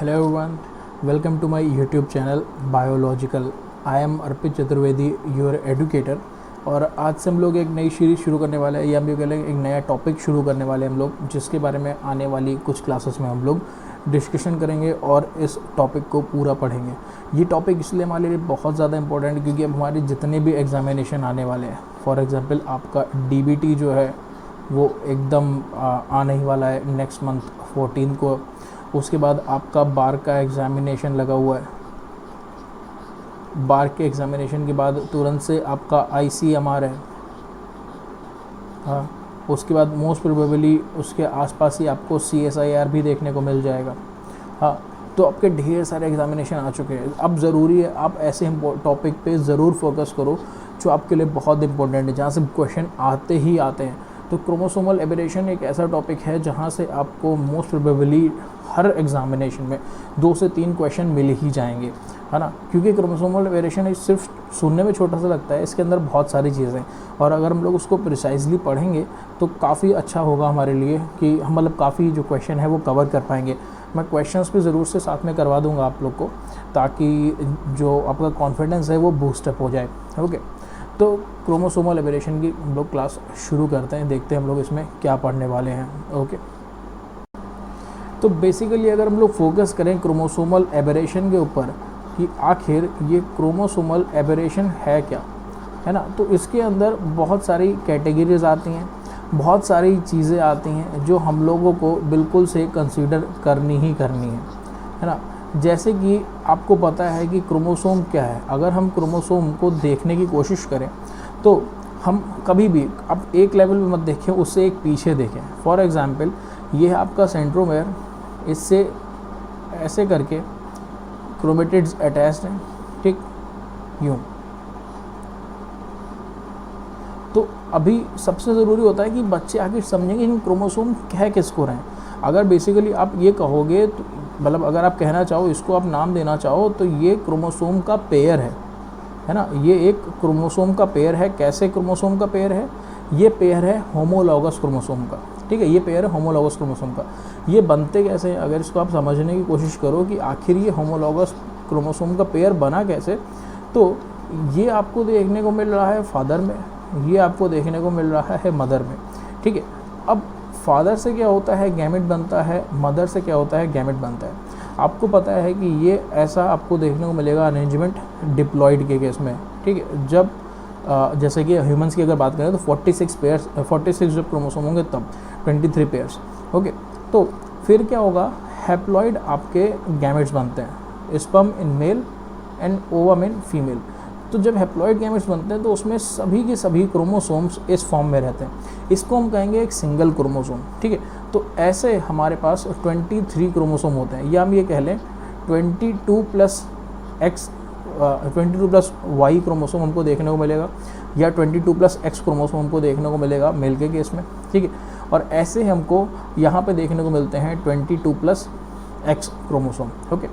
Hello everyone, welcome to my YouTube channel Biological. I am Arpit Chaturvedi, your educator. और आज से हम लोग एक नई सीरीज़ शुरू करने वाले हैं, या हम ये कह लें एक नया टॉपिक शुरू करने वाले हैं हम लोग, जिसके बारे में आने वाली कुछ क्लासेस में हम लोग डिस्कशन करेंगे और इस टॉपिक को पूरा पढ़ेंगे। ये टॉपिक इसलिए हमारे लिए बहुत ज़्यादा इंपॉर्टेंट है क्योंकि अब हमारे जितने भी एग्जामिनेशन आने वाले हैं, फॉर एग्जांपल आपका DBT जो है वो एकदम आने ही वाला है नेक्स्ट मंथ 14 को। उसके बाद आपका बार का एग्ज़ामिनेशन लगा हुआ है। बार के एग्ज़ामिनेशन के बाद तुरंत से आपका ICMR है। हाँ, उसके बाद मोस्ट प्रोबेबली उसके आसपास ही आपको CSIR भी देखने को मिल जाएगा। हाँ, तो आपके ढेर सारे एग्ज़ामिनेशन आ चुके हैं। अब ज़रूरी है आप ऐसे टॉपिक पे ज़रूर फोकस करो जो आपके लिए बहुत इंपॉर्टेंट है, जहाँ से क्वेश्चन आते ही आते हैं। तो क्रोमोसोमल एबेरेशन एक ऐसा टॉपिक है जहाँ से आपको मोस्ट प्रोबेबली हर एग्ज़ामिनेशन में 2 से 3 क्वेश्चन मिल ही जाएंगे, है ना। क्योंकि क्रोमोसोमल एबेरेशन सिर्फ सुनने में छोटा सा लगता है, इसके अंदर बहुत सारी चीज़ें हैं और अगर हम लोग उसको प्रिसाइजली पढ़ेंगे तो काफ़ी अच्छा होगा हमारे लिए कि हम मतलब काफ़ी जो क्वेश्चन है वो कवर कर पाएंगे। मैं क्वेश्चंस भी ज़रूर से साथ में करवा दूँगा आप लोग को, ताकि जो आपका कॉन्फिडेंस है वो बूस्टअप हो जाए। ओके, तो क्रोमोसोमल एबेरेशन की हम लोग क्लास शुरू करते हैं, देखते हैं हम लोग इसमें क्या पढ़ने वाले हैं। ओके, तो बेसिकली अगर हम लोग फोकस करें क्रोमोसोमल एबेरेशन के ऊपर कि आखिर ये क्रोमोसोमल एबेरेशन है क्या, है ना, तो इसके अंदर बहुत सारी कैटेगरीज आती हैं, बहुत सारी चीज़ें आती हैं जो हम लोगों को बिल्कुल से कंसीडर करनी ही करनी है ना। जैसे कि आपको पता है कि क्रोमोसोम क्या है। अगर हम क्रोमोसोम को देखने की कोशिश करें तो हम कभी भी आप एक लेवल पे मत देखें, उससे एक पीछे देखें। फॉर एग्जांपल ये है आपका सेंट्रोमेयर, इससे ऐसे करके क्रोमेटिड्स अटैच्ड हैं, ठीक, यूँ। तो अभी सबसे ज़रूरी होता है कि बच्चे आखिर समझेंगे इन क्रोमोसोम कह किसको रहे हैं। अगर बेसिकली आप ये कहोगे तो मतलब अगर आप कहना चाहो, इसको आप नाम देना चाहो, तो ये क्रोमोसोम का पेयर है ना। ये एक क्रोमोसोम का पेयर है। कैसे क्रोमोसोम का पेयर है? ये पेयर है होमोलॉगस क्रोमोसोम का, ठीक है। ये पेयर है होमोलॉगस क्रोमोसोम का। ये बनते कैसे हैं, अगर इसको आप समझने की कोशिश करो कि आखिर ये होमोलॉगस क्रोमोसोम का पेयर बना कैसे, तो ये आपको देखने को मिल रहा है फादर में, ये आपको देखने को मिल रहा है मदर में, ठीक है। अब फादर से क्या होता है, गैमेट बनता है। मदर से क्या होता है, गैमेट बनता है। आपको पता है कि ये ऐसा आपको देखने को मिलेगा अरेंजमेंट डिप्लॉयड के केस में, ठीक है। जब जैसे कि ह्यूमंस की अगर बात करें तो 46 जब क्रोमोसोम होंगे तब 23 पेयर्स। ओके, तो फिर क्या होगा, हैप्लॉइड आपके गैमेट्स बनते हैं, sperm in male and ovum in female. तो जब हैप्लॉइड गैमेट्स बनते हैं तो उसमें सभी के सभी क्रोमोसोम्स इस फॉर्म में रहते हैं। इसको हम कहेंगे एक सिंगल क्रोमोसोम, ठीक है। तो ऐसे हमारे पास 23 क्रोमोसोम होते हैं, या हम ये कह लें 22+X 22+Y क्रोमोसोम हमको देखने को मिलेगा, या 22+X क्रोमोसोम हमको देखने को मिलेगा मेल के केस में, ठीक है। और ऐसे हमको यहाँ पे देखने को मिलते हैं 22+X क्रोमोसोम। ओके,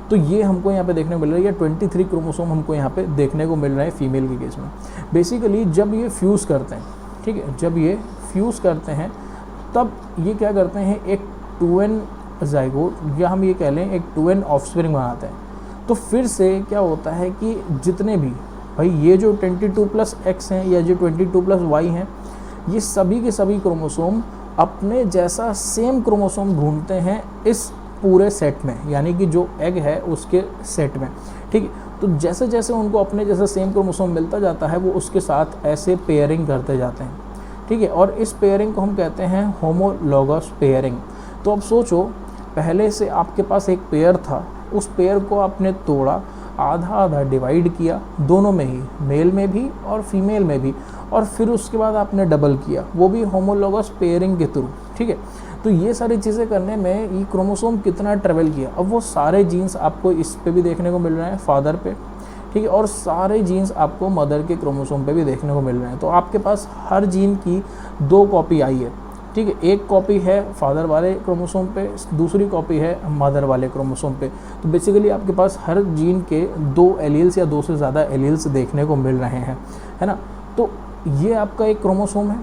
तो ये हमको यहाँ पे देखने को मिल रहा है, या 23 क्रोमोसोम हमको यहाँ पे देखने को मिल रहा है फीमेल के केस में। बेसिकली जब ये फ्यूज़ करते हैं, ठीक है, जब ये फ्यूज़ करते हैं तब ये क्या करते हैं, एक 2n ज़ाइगोट, या हम ये कह लें एक 2n ऑफस्प्रिंग बनाते हैं। तो फिर से क्या होता है कि जितने भी भाई ये जो 22+X हैं या जो 22+Y हैं, ये सभी के सभी क्रोमोसोम अपने जैसा सेम क्रोमोसोम ढूंढते हैं इस पूरे सेट में, यानी कि जो एग है उसके सेट में, ठीक है। तो जैसे जैसे उनको अपने जैसा सेम क्रोमोसोम मिलता जाता है वो उसके साथ ऐसे पेयरिंग करते जाते हैं, ठीक है। और इस पेयरिंग को हम कहते हैं होमोलॉगस पेयरिंग। तो अब सोचो, पहले से आपके पास एक पेयर था, उस पेयर को आपने तोड़ा, आधा आधा डिवाइड किया, दोनों में ही, मेल में भी और फीमेल में भी, और फिर उसके बाद आपने डबल किया, वो भी होमोलॉगस पेयरिंग के थ्रू, ठीक है। तो ये सारी चीज़ें करने में ये क्रोमोसोम कितना ट्रेवल किया, अब वो सारे जीन्स आपको इस पे भी देखने को मिल रहे हैं, फादर पे, ठीक है, और सारे जीन्स आपको मदर के क्रोमोसोम पे भी देखने को मिल रहे हैं। तो आपके पास हर जीन की 2 कॉपी आई है, ठीक है। एक कॉपी है फादर वाले क्रोमोसोम पे, दूसरी कॉपी है मदर वाले क्रोमोसोम पे। तो बेसिकली आपके पास हर जीन के 2 एलील्स या 2 से ज़्यादा एलील्स देखने को मिल रहे हैं, है ना। तो ये आपका एक क्रोमोसोम है,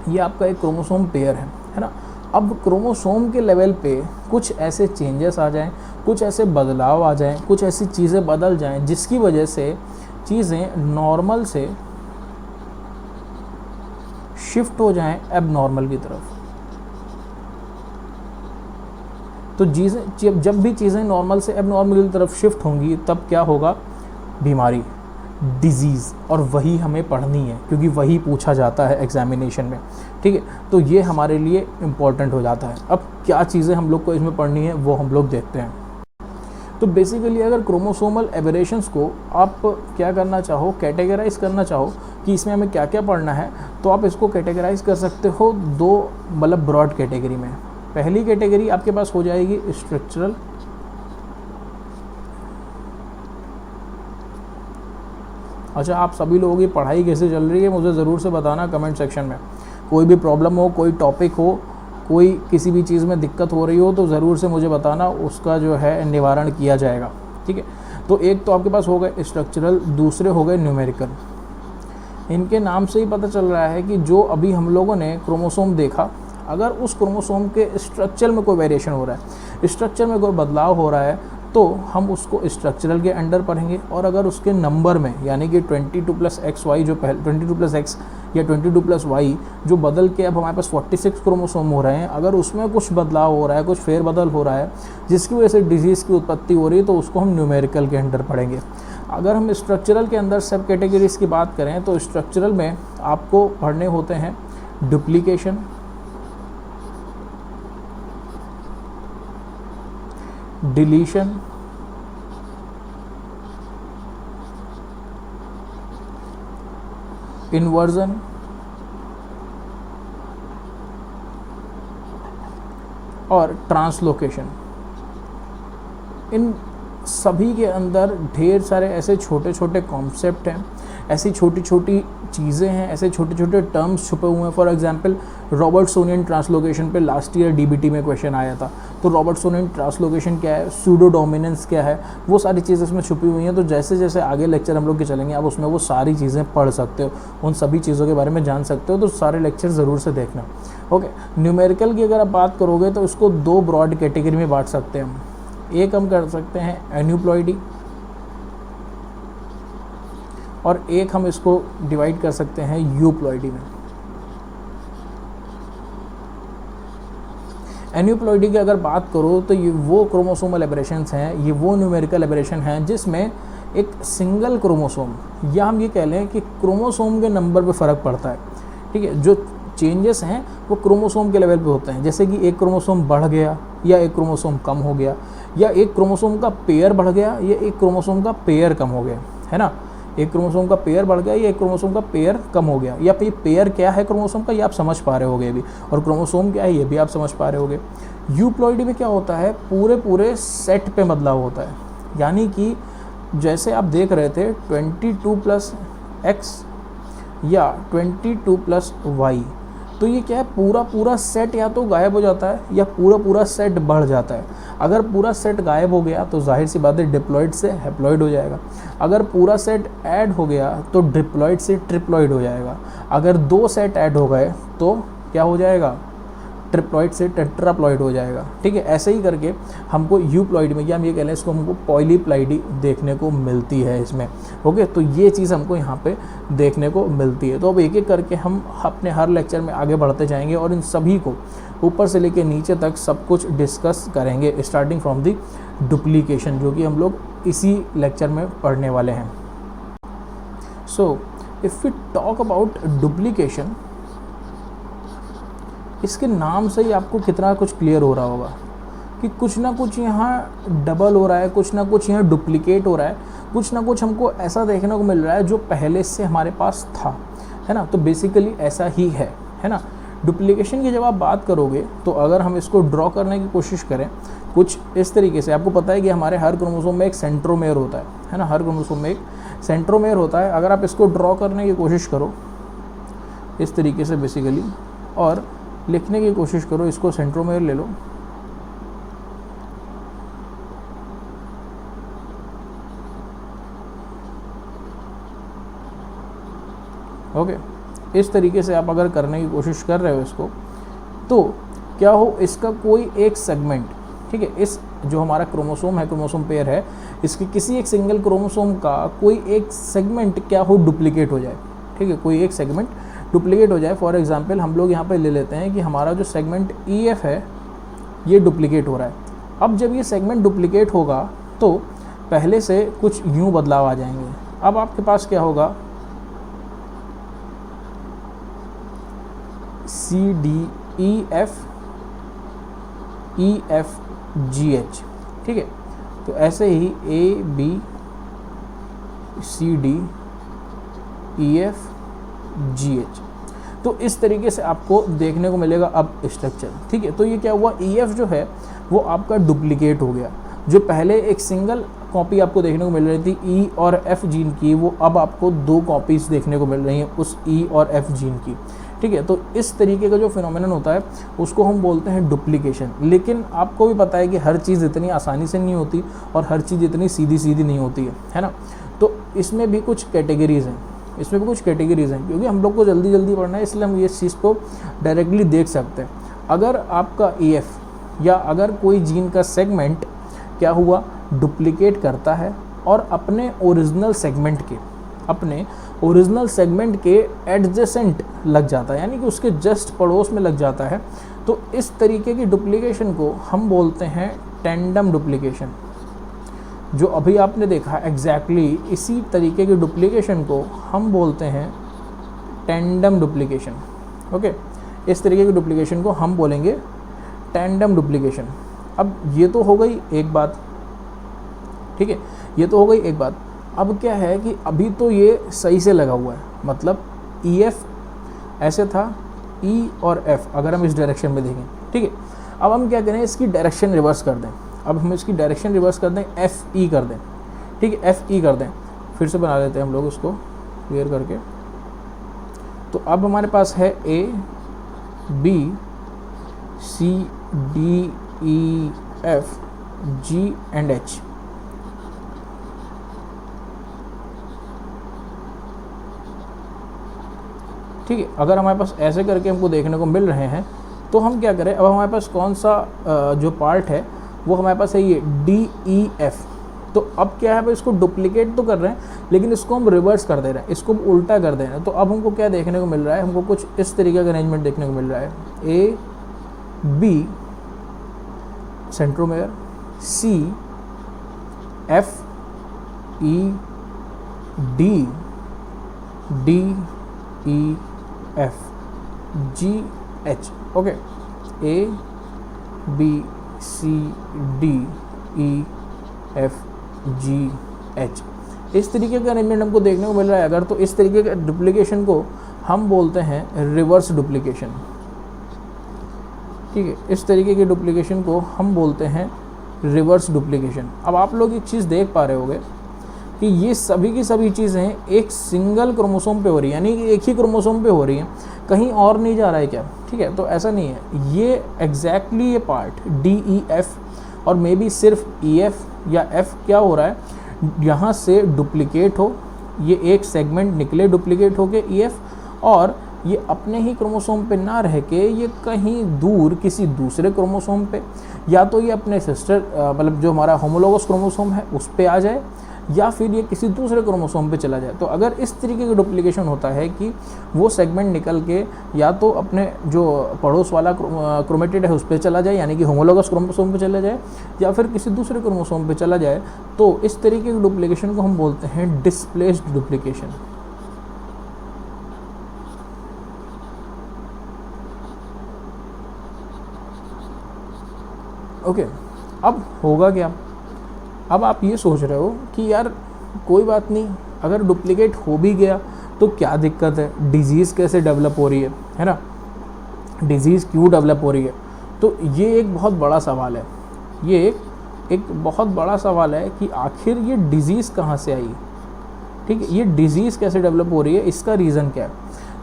ये आपका एक क्रोमोसोम पेयर है ना। अब क्रोमोसोम के लेवल पे कुछ ऐसे चेंजेस आ जाएं, कुछ ऐसे बदलाव आ जाएं, कुछ ऐसी चीज़ें बदल जाएं जिसकी वजह से चीज़ें नॉर्मल से शिफ्ट हो जाएं एबनॉर्मल की तरफ। तो चीज़ें जब भी चीज़ें नॉर्मल से एबनॉर्मल की तरफ शिफ्ट होंगी तब क्या होगा? बीमारी, डिजीज़। और वही हमें पढ़नी है क्योंकि वही पूछा जाता है एग्जामिनेशन में, ठीक है। तो ये हमारे लिए इम्पॉर्टेंट हो जाता है। अब क्या चीज़ें हम लोग को इसमें पढ़नी है वो हम लोग देखते हैं। तो बेसिकली अगर क्रोमोसोमल एबरेशंस को आप क्या करना चाहो, कैटेगराइज करना चाहो कि इसमें हमें क्या क्या पढ़ना है, तो आप इसको कैटेगराइज कर सकते हो दो मतलब ब्रॉड कैटेगरी में। पहली कैटेगरी आपके पास हो जाएगी स्ट्रक्चरल, अच्छा आप सभी लोगों की पढ़ाई कैसे चल रही है मुझे ज़रूर से बताना कमेंट सेक्शन में। कोई भी प्रॉब्लम हो, कोई टॉपिक हो, कोई किसी भी चीज़ में दिक्कत हो रही हो तो ज़रूर से मुझे बताना, उसका जो है निवारण किया जाएगा, ठीक है। तो एक तो आपके पास हो गए स्ट्रक्चरल, दूसरे हो गए न्यूमेरिकल। इनके नाम से ही पता चल रहा है कि जो अभी हम लोगों ने क्रोमोसोम देखा, अगर उस क्रोमोसोम के स्ट्रक्चर में कोई वेरिएशन हो रहा है, स्ट्रक्चर में कोई बदलाव हो रहा है, तो हम उसको स्ट्रक्चरल के अंडर पढ़ेंगे। और अगर उसके नंबर में यानी कि 22+XY जो पहले 22+X या 22+Y जो बदल के अब हमारे पास 46 क्रोमोसोम हो रहे हैं, अगर उसमें कुछ बदलाव हो रहा है, कुछ फेरबदल हो रहा है जिसकी वजह से डिजीज़ की उत्पत्ति हो रही है, तो उसको हम न्यूमेरिकल के अंडर पढ़ेंगे। अगर हम स्ट्रक्चरल के अंदर सब कैटेगरीज की बात करें तो स्ट्रक्चरल में आपको पढ़ने होते हैं डुप्लीकेशन, डिलीशन, इन्वर्जन और ट्रांसलोकेशन। इन सभी के अंदर ढेर सारे ऐसे छोटे छोटे कॉन्सेप्ट हैं, ऐसी छोटी छोटी चीज़ें हैं, ऐसे छोटे छोटे टर्म्स छुपे हुए हैं। फॉर एग्जांपल रॉबर्टसोनियन ट्रांसलोकेशन पे लास्ट ईयर डीबीटी में क्वेश्चन आया था। तो रॉबर्टसोनियन ट्रांसलोकेशन क्या है, सूडो डोमिनेंस क्या है, वो सारी चीज़ें इसमें छुपी हुई हैं। तो जैसे जैसे आगे लेक्चर हम लोग के चलेंगे आप उसमें वो सारी चीज़ें पढ़ सकते हो, उन सभी चीज़ों के बारे में जान सकते हो। तो सारे लेक्चर ज़रूर से देखना। ओके, न्यूमेरिकल की अगर आप बात करोगे तो इसको दो ब्रॉड कैटेगरी में बांट सकते हैं हम। एक हम कर सकते हैं एन्यूप्लॉइडी और एक हम इसको डिवाइड कर सकते हैं यूप्लॉइडी में। एन्यूप्लॉइडी की अगर बात करो तो ये वो क्रोमोसोमल एबरेशंस हैं, ये वो न्यूमेरिकल एबरेशन हैं जिसमें एक सिंगल क्रोमोसोम या हम ये कह लें कि क्रोमोसोम के नंबर पे फ़र्क पड़ता है, ठीक है। जो चेंजेस हैं वो क्रोमोसोम के लेवल पे होते हैं, जैसे कि एक क्रोमोसोम बढ़ गया या एक क्रोमोसोम कम हो गया, या एक क्रोमोसोम का पेयर बढ़ गया या एक क्रोमोसोम का पेयर कम हो गया, है ना। एक क्रोमोसोम का पेयर बढ़ गया या एक क्रोमोसोम का पेयर कम हो गया, या फिर पेयर क्या है क्रोमोसोम का ये आप समझ पा रहे होगे अभी, और क्रोमोसोम क्या है ये भी आप समझ पा रहे होगे। यूप्लॉइडी में क्या होता है, पूरे सेट पे बदलाव होता है। यानी कि जैसे आप देख रहे थे 22+X या 22+Y, तो ये क्या है, पूरा सेट या तो गायब हो जाता है या पूरा सेट बढ़ जाता है। अगर पूरा सेट गायब हो गया तो जाहिर सी बात है डिप्लॉइड से हैप्लॉइड हो जाएगा। अगर पूरा सेट ऐड हो गया तो डिप्लॉइड से ट्रिप्लॉइड हो जाएगा। अगर दो सेट ऐड हो गए तो क्या हो जाएगा, ट्रिप्लॉइड से टेट्राप्लॉइड हो जाएगा, ठीक है। ऐसे ही करके हमको यूप्लॉइड में या हम ये कह लें इसको हमको पॉलीप्लाइडी देखने को मिलती है इसमें। ओके, तो ये चीज़ हमको यहाँ पे देखने को मिलती है। तो अब एक एक करके हम अपने हर लेक्चर में आगे बढ़ते जाएंगे और इन सभी को ऊपर से लेके नीचे तक सब कुछ डिस्कस करेंगे, स्टार्टिंग फ्रॉम दी डुप्लीकेशन, जो कि हम लोग इसी लेक्चर में पढ़ने वाले हैं। So if we talk about duplication, इसके नाम से ही आपको कितना कुछ क्लियर हो रहा होगा कि कुछ ना कुछ यहाँ डबल हो रहा है, कुछ ना कुछ यहाँ डुप्लीकेट हो रहा है, कुछ ना कुछ हमको ऐसा देखने को मिल रहा है जो पहले से हमारे पास था, है ना। तो बेसिकली ऐसा ही है ना। डुप्लीकेशन की जब आप बात करोगे तो अगर हम इसको ड्रॉ करने की कोशिश करें कुछ इस तरीके से, आपको पता है कि हमारे हर क्रोमोसोम में एक सेंट्रोमेयर होता है ना, हर क्रोमोसोम में एक सेंट्रोमेयर होता है। अगर आप इसको ड्रॉ करने की कोशिश करो इस तरीके से बेसिकली, और लिखने की कोशिश करो, इसको सेंट्रोमेयर ले लो, ओके। इस तरीके से आप अगर करने की कोशिश कर रहे हो इसको, तो क्या हो, इसका कोई एक सेगमेंट, ठीक है, इस जो हमारा क्रोमोसोम है, क्रोमोसोम पेयर है, इसके किसी एक सिंगल क्रोमोसोम का कोई एक सेगमेंट क्या हो, डुप्लीकेट हो जाए, ठीक है, कोई एक सेगमेंट डुप्लीकेट हो जाए। फॉर एग्जांपल हम लोग यहाँ पे ले लेते हैं कि हमारा जो सेगमेंट EF है ये डुप्लीकेट हो रहा है। अब जब ये सेगमेंट डुप्लीकेट होगा तो पहले से कुछ यूँ बदलाव आ जाएंगे। अब आपके पास क्या होगा, CDEF EFGH, ठीक है। तो ऐसे ही ABCDEFGH, तो इस तरीके से आपको देखने को मिलेगा अब स्ट्रक्चर, ठीक है। तो ये क्या हुआ, EF जो है वो आपका डुप्लीकेट हो गया। जो पहले एक सिंगल कॉपी आपको देखने को मिल रही थी E और F जीन की, वो अब आपको 2 कॉपीज़ देखने को मिल रही हैं उस E और F जीन की, ठीक है। तो इस तरीके का जो फिनोमेनन होता है उसको हम बोलते हैं डुप्लीकेशन। लेकिन आपको भी पता है कि हर चीज़ इतनी आसानी से नहीं होती और हर चीज़ इतनी सीधी सीधी नहीं होती है ना। तो इसमें भी कुछ कैटेगरीज़ हैं, क्योंकि हम लोग को जल्दी जल्दी पढ़ना है, इसलिए हम ये चीज़ को डायरेक्टली देख सकते हैं। अगर आपका EF या अगर कोई जीन का सेगमेंट क्या हुआ, डुप्लीकेट करता है और अपने ओरिजिनल सेगमेंट के एडजेसेंट लग जाता है, यानी कि उसके जस्ट पड़ोस में लग जाता है, तो इस तरीके की डुप्लीकेशन को हम बोलते हैं टेंडम डुप्लीकेशन। जो अभी आपने देखा एग्जैक्टली इसी तरीके की डुप्लीकेशन को हम बोलते हैं टेंडम डुप्लीकेशन। ओके, इस तरीके की डुप्लीकेशन को हम बोलेंगे टेंडम डुप्लीकेशन। अब ये तो हो गई एक बात, ठीक है, ये तो हो गई एक बात। अब क्या है कि अभी तो ये सही से लगा हुआ है, मतलब EF ऐसे था, E और F अगर हम इस डायरेक्शन में देखें, ठीक है। अब हम क्या करें, इसकी डायरेक्शन रिवर्स कर दें। अब हम इसकी डायरेक्शन रिवर्स कर दें, FE कर दें, ठीक है, FE कर दें। फिर से बना लेते हैं हम लोग उसको क्लियर करके। तो अब हमारे पास है A B C D E F G and H, ठीक है। अगर हमारे पास ऐसे करके हमको देखने को मिल रहे हैं तो हम क्या करें, अब हमारे पास कौन सा जो पार्ट है वो हमारे पास है ये DEF। तो अब क्या है, इसको डुप्लीकेट तो कर रहे हैं लेकिन इसको हम रिवर्स कर दे रहे हैं, इसको उल्टा कर दे रहे हैं। तो अब हमको क्या देखने को मिल रहा है, हमको कुछ इस तरीके का अरेंजमेंट देखने को मिल रहा है। A B centromere, C F E D D E F G H, okay, A B C D E F G H, इस तरीके का अरेंजमेंट हमको देखने को मिल रहा है। अगर तो इस तरीके के डुप्लीकेशन को हम बोलते हैं रिवर्स डुप्लीकेशन, ठीक है, इस तरीके के डुप्लीकेशन को हम बोलते हैं रिवर्स डुप्लीकेशन। अब आप लोग एक चीज़ देख पा रहे होंगे कि ये सभी की सभी चीज़ें एक सिंगल क्रोमोसोम पे हो रही है, यानी कि एक ही क्रोमोसोम पे हो रही हैं, कहीं और नहीं जा रहा है क्या, ठीक है। तो ऐसा नहीं है, ये एग्जैक्टली ये पार्ट DEF और मे बी सिर्फ EF या F क्या हो रहा है, यहाँ से डुप्लीकेट हो, ये एक सेगमेंट निकले डुप्लीकेट हो के EF, और ये अपने ही क्रोमोसोम पे ना रह के ये कहीं दूर किसी दूसरे क्रोमोसोम पे, या तो ये अपने सिस्टर मतलब जो हमारा होमोलोगस क्रोमोसोम है उस पे आ जाए, या फिर ये किसी दूसरे क्रोमोसोम पे चला जाए। तो अगर इस तरीके का डुप्लीकेशन होता है कि वो सेगमेंट निकल के या तो अपने जो पड़ोस वाला क्रोमेटिड है उस पर चला जाए, यानी कि होमोलोगस क्रोमोसोम पे चला जाए, या फिर किसी दूसरे क्रोमोसोम पे चला जाए, तो इस तरीके के डुप्लीकेशन को हम बोलते हैं डिस्प्लेस्ड डुप्लीकेशन। ओके, अब होगा क्या, अब आप ये सोच रहे हो कि यार कोई बात नहीं, अगर डुप्लीकेट हो भी गया तो क्या दिक्कत है, डिज़ीज़ कैसे डेवलप हो रही है ना, डिज़ीज़ क्यों डेवलप हो रही है। तो ये एक बहुत बड़ा सवाल है, ये एक बहुत बड़ा सवाल है कि आखिर ये डिज़ीज़ कहाँ से आई, ठीक है, ये डिज़ीज़ कैसे डेवलप हो रही है, इसका रीज़न क्या है।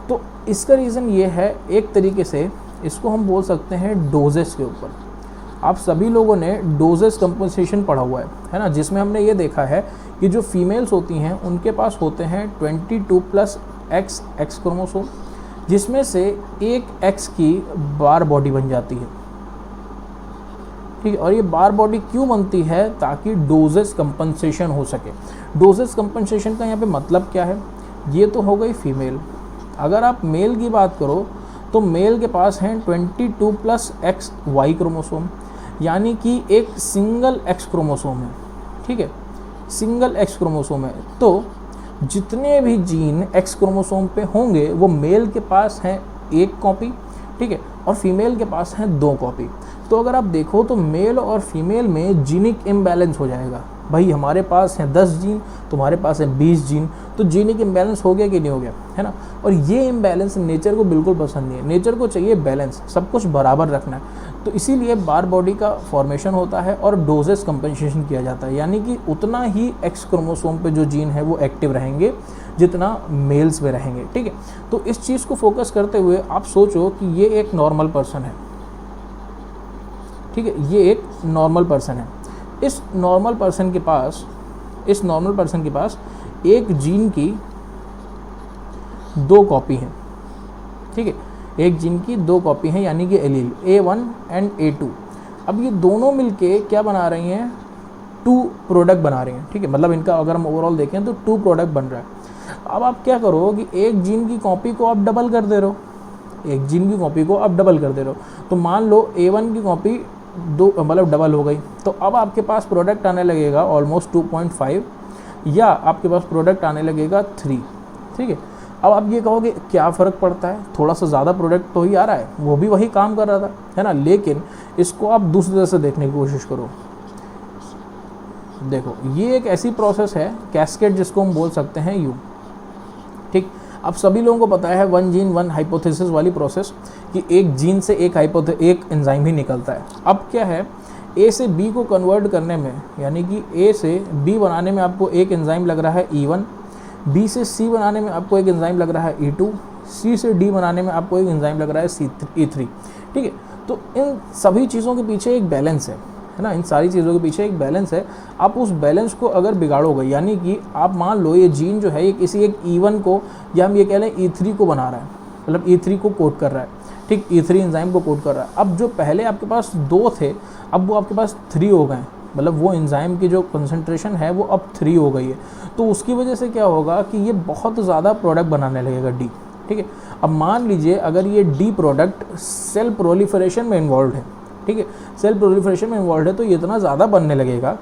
तो इसका रीज़न ये है, एक तरीके से इसको हम बोल सकते हैं डोजेस के ऊपर। आप सभी लोगों ने डोजेस कंपनसेशन पढ़ा हुआ है ना, जिसमें हमने ये देखा है कि जो फीमेल्स होती हैं उनके पास होते हैं 22+ XX क्रोमोसोम, जिसमें से एक X की बार बॉडी बन जाती है, ठीक है। और ये बार बॉडी क्यों बनती है? ताकि डोजेस कंपनसेशन हो सके। डोजेस कंपनसेशन का यहाँ पे मतलब क्या है? ये तो हो गई फीमेल। अगर आप मेल की बात करो तो मेल के पास हैं 22+XY क्रोमोसोम, यानी कि एक सिंगल X क्रोमोसोम है, ठीक है, सिंगल X क्रोमोसोम है। तो जितने भी जीन X क्रोमोसोम पे होंगे वो मेल के पास हैं 1 कॉपी, ठीक है, और फीमेल के पास हैं 2 कॉपी। तो अगर आप देखो तो मेल और फीमेल में जीनिक इम्बैलेंस हो जाएगा। भाई हमारे पास हैं 10 जीन, तुम्हारे पास है 20 जीन, तो जीनिक इम्बैलेंस हो गया कि नहीं हो गया, है ना। और ये इम्बैलेंस नेचर को बिल्कुल पसंद नहीं है। नेचर को चाहिए बैलेंस, सब कुछ बराबर रखना है। तो इसीलिए बार बॉडी का फॉर्मेशन होता है और डोजेस कंपनसेशन किया जाता है, यानी कि उतना ही एक्स क्रोमोसोम पे जो जीन है वो एक्टिव रहेंगे जितना मेल्स में रहेंगे, ठीक है। तो इस चीज़ को फोकस करते हुए आप सोचो कि ये एक नॉर्मल पर्सन है, ठीक है, ये एक नॉर्मल पर्सन है। इस नॉर्मल पर्सन के पास एक जीन की 2 कॉपी हैं, ठीक है, एक जीन की 2 कॉपी हैं, यानी कि एलील A1 एंड A2। अब ये दोनों मिलके क्या बना रही हैं? 2 प्रोडक्ट बना रही हैं, ठीक है। मतलब इनका अगर हम ओवरऑल देखें तो 2 प्रोडक्ट बन रहा है। अब आप क्या करो कि एक जीन की कॉपी को आप डबल कर दे रहे हो, एक जीन की कॉपी को आप डबल कर दे रहे हो। तो मान लो A1 की कॉपी 2 मतलब डबल हो गई, तो अब आपके पास प्रोडक्ट आने लगेगा ऑलमोस्ट 2.5, या आपके पास प्रोडक्ट आने लगेगा 3, ठीक है। अब आप ये कहोगे क्या फ़र्क पड़ता है, थोड़ा सा ज़्यादा प्रोडक्ट तो ही आ रहा है, वो भी वही काम कर रहा था, है ना। लेकिन इसको आप दूसरी तरह से देखने की कोशिश करो। देखो ये एक ऐसी प्रोसेस है, कैस्केड जिसको हम बोल सकते हैं यू, ठीक। अब सभी लोगों को पता है 1 जीन 1 हाइपोथेसिस वाली प्रोसेस, कि एक जीन से एक एंजाइम ही निकलता है। अब क्या है, ए से बी को कन्वर्ट करने में, यानी कि ए से बी बनाने में आपको एक एंजाइम लग रहा है E1, बी से सी बनाने में आपको एक एंजाइम लग रहा है E2, सी से डी बनाने में आपको एक एंजाइम लग रहा है E3, ठीक है। तो इन सभी चीज़ों के पीछे एक बैलेंस है ना, इन सारी चीज़ों के पीछे एक बैलेंस है। आप उस बैलेंस को अगर बिगाड़ोगे, यानी कि आप मान लो ये जीन जो है ये किसी एक E1 को, या हम ये कह लें E3 को बना रहा है, मतलब E3 को कोड कर रहा है, ठीक, E3 एंजाइम को कोड कर रहा है। अब जो पहले आपके पास 2 थे, अब वो आपके पास 3 हो गए, मतलब वो एंजाइम की जो कंसंट्रेशन है वो अब 3 हो गई है। तो उसकी वजह से क्या होगा कि ये बहुत ज़्यादा प्रोडक्ट बनाने लगेगा डी, ठीक है। अब मान लीजिए अगर ये डी प्रोडक्ट सेल प्रोलिफरेशन में इन्वॉल्व है, ठीक है, सेल प्रोलिफरेशन में इन्वॉल्व है, तो ये इतना ज़्यादा बनने लगेगा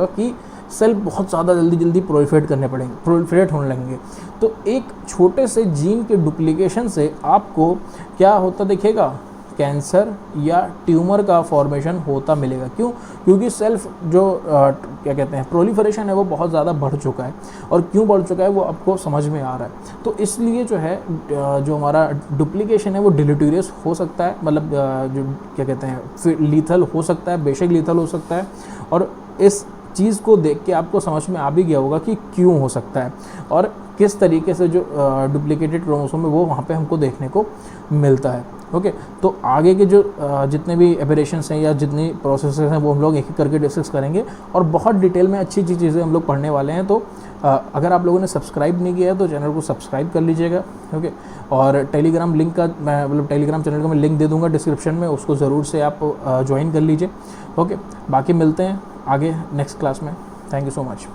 कि सेल बहुत ज़्यादा जल्दी प्रोलिफरेट होने लगेंगे। तो एक छोटे से जीन के डुप्लीकेशन से आपको क्या होता दिखेगा? कैंसर या ट्यूमर का फॉर्मेशन होता मिलेगा। क्यों? क्योंकि सेल्फ जो क्या कहते हैं प्रोलिफरेशन है वो बहुत ज़्यादा बढ़ चुका है, और क्यों बढ़ चुका है वो आपको समझ में आ रहा है। तो इसलिए जो है जो हमारा डुप्लीकेशन है वो डिलीटेरियस हो सकता है, मतलब जो क्या कहते हैं लीथल हो सकता है, बेशक लीथल हो सकता है। और इस चीज़ को देख के आपको समझ में आ भी गया होगा कि क्यों हो सकता है, और किस तरीके से जो डुप्लीकेटेड क्रोमोसोम है वो वहाँ पे हमको देखने को मिलता है। ओके, तो आगे के जो जितने भी एबरेशंस हैं या जितनी प्रोसेसेस हैं वो हम लोग एक एक करके डिस्कस करेंगे, और बहुत डिटेल में अच्छी अच्छी चीज़ें हम लोग पढ़ने वाले हैं। तो अगर आप लोगों ने सब्सक्राइब नहीं किया है तो चैनल को सब्सक्राइब कर लीजिएगा। ओके, और टेलीग्राम लिंक का मैं मतलब टेलीग्राम चैनल का मैं लिंक दे दूँगा डिस्क्रिप्शन में, उसको ज़रूर से आप ज्वाइन कर लीजिए। ओके, बाकी मिलते हैं आगे नेक्स्ट क्लास में। Thank you so much.